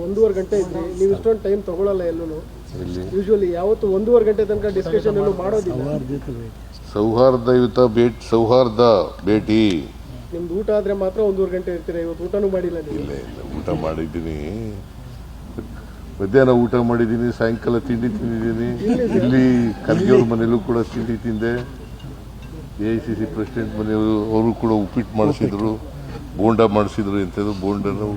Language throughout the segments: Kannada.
1.5 ಗಂಟೆ ಇದ್ರಿ, ನೀವು ಇಷ್ಟೊಂದು ಟೈಮ್ ತಗೊಳ್ಳಲ್ಲ ಎಲ್ಲೂ. ಯೂಶುವಲಿ ಯಾವತ್ತು 1.5 ಗಂಟೆ ತನಕ ಡಿಸ್ಕಷನ್ ಎಲ್ಲೂ ಮಾಡೋದಿಲ್ಲ. ಸೌಹಾರ್ದ ಭೇಟಿ. ನಿಮ್ದು ಊಟ ಆದ್ರೆ ಮಾತ್ರ 1.5 ಗಂಟೆ ಇರ್ತೀರಾ. ಇವತ್ತು ಊಟನೂ ಮಾಡಿಲ್ಲ ನೀವು? ಇಲ್ಲ ಊಟ ಮಾಡಿದ್ದೀನಿ, ಮಧ್ಯಾಹ್ನ ಊಟ ಮಾಡಿದ್ದೀನಿ, ಸಾಯಂಕಾಲ ತಿಂಡಿ ತಿಂದಿದ್ದೀನಿ. ಇಲ್ಲಿ ಖರ್ಗೆಯವ್ರ ಮನೇಲೂ ಕೂಡ ತಿಂಡಿ ತಿಂದೆ. AICC ಪ್ರೆಸಿಡೆಂಟ್ ಮನೆಯವರು ಅವರು ಕೂಡ ಉಪ್ಪಿಟ್ಟು ಮಾಡಿಸಿದ್ರು, ಬೋಂಡ ಮಾಡಿಸಿದ್ರು. ಎಂಥದ್ದು ಬೋಂಡನು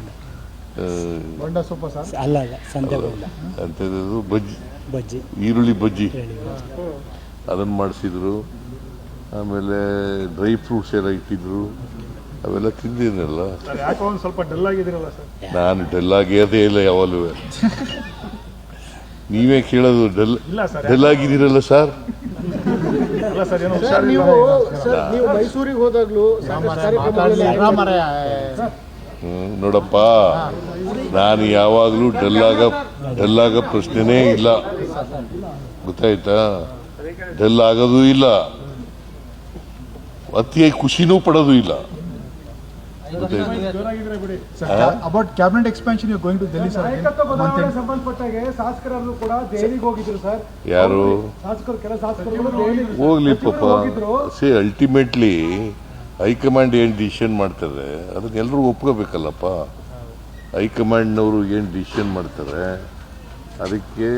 ಅಂಥದ್ದು ಬಜ್ಜಿ, ಈರುಳ್ಳಿ ಬಜ್ಜಿ ಅದನ್ನು ಮಾಡಿಸಿದ್ರು. ಆಮೇಲೆ ಡ್ರೈ ಫ್ರೂಟ್ಸ್ ಎಲ್ಲ ಇಟ್ಟಿದ್ರು, ಅವೆಲ್ಲ ತಿಂದಿದ್ದೀನಲ್ಲ. ಸ್ವಲ್ಪ ಡಲ್ ಆಗಿದ್ದೀರಲ್ಲ ಸರ್? ನಾನು ಡೆಲ್ ಆಗಿರೋದೇ ಇಲ್ಲ ಯಾವಾಗಲೂ. ನೀವೇ ಕೇಳೋದು ಡೆಲ್ ಆಗಿದ್ದೀರಲ್ಲ ಸರ್? ನೀವು ಮೈಸೂರಿಗೆ ಹೋದಾಗ್ಲೂ ನೋಡಪ್ಪ, ನಾನು ಯಾವಾಗಲೂ ಡೆಲ್ ಆಗೋ ಪ್ರಶ್ನೆನೇ ಇಲ್ಲ, ಗೊತ್ತಾಯ್ತಾ? ಡೆಲ್ ಆಗೋದು ಇಲ್ಲ, ಅತಿಯಾಗಿ ಖುಷಿನೂ ಪಡೋದು ಇಲ್ಲ. About cabinet expansion, you are going to Delhi, sir. ಸಂಬಂಧಪಟ್ಟಾಗೆ ಶಾಸಕರನ್ನು ಕೂಡ ದೆಹಲಿಗೆ ಹೋಗಿದ್ರು ಸರ್. ಯಾರು ಶಾಸಕರು, ಕೆಲ ಶಾಸಕರು ಹೋಗ್ಲಿ ಪಾಪ. ಸಿ ಅಲ್ಟಿಮೇಟ್ಲಿ ಹೈಕಮಾಂಡ್ ಏನು ಡಿಸಿಷನ್ ಮಾಡ್ತಾರೆ ಅದನ್ನ ಎಲ್ಲರೂ ಒಪ್ಕೋಬೇಕಲ್ಲಪ್ಪ. ಹೈಕಮಾಂಡ್ನವರು ಏನು ಡಿಸಿಷನ್ ಮಾಡ್ತಾರೆ ಅದಕ್ಕೆ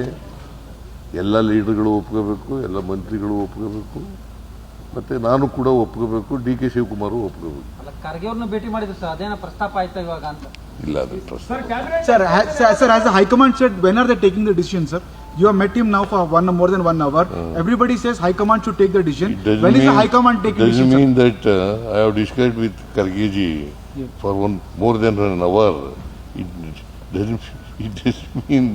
ಎಲ್ಲ ಲೀಡರ್ಗಳು ಒಪ್ಕೋಬೇಕು, ಎಲ್ಲ ಮಂತ್ರಿಗಳು ಒಪ್ಕೋಬೇಕು, ಮತ್ತೆ ನಾನು ಕೂಡ ಒಪ್ಕೋಬೇಕು, DK ಶಿವಕುಮಾರ್ ಒಪ್ಕೋಬೇಕು. ಖರ್ಗೆಯವ್ರನ್ನ ಭೇಟಿ ಮಾಡಿದ್ರು ಸರ್, ಅದೇನ ಪ್ರಸ್ತಾಪ ಆಯ್ತಾ ಇವಾಗ ಅಂತ? ಇಲ್ಲ, ಅದು ಪ್ರಸ್ತಾಪ. Sir, as the High Command said, when are they taking the decision, sir? You have met him now for more than 1 hour. Everybody says High Command should take the decision. When is the High Command taking the decision? Doesn't mean that I have discussed with Khargeji for more than an hour. It doesn't mean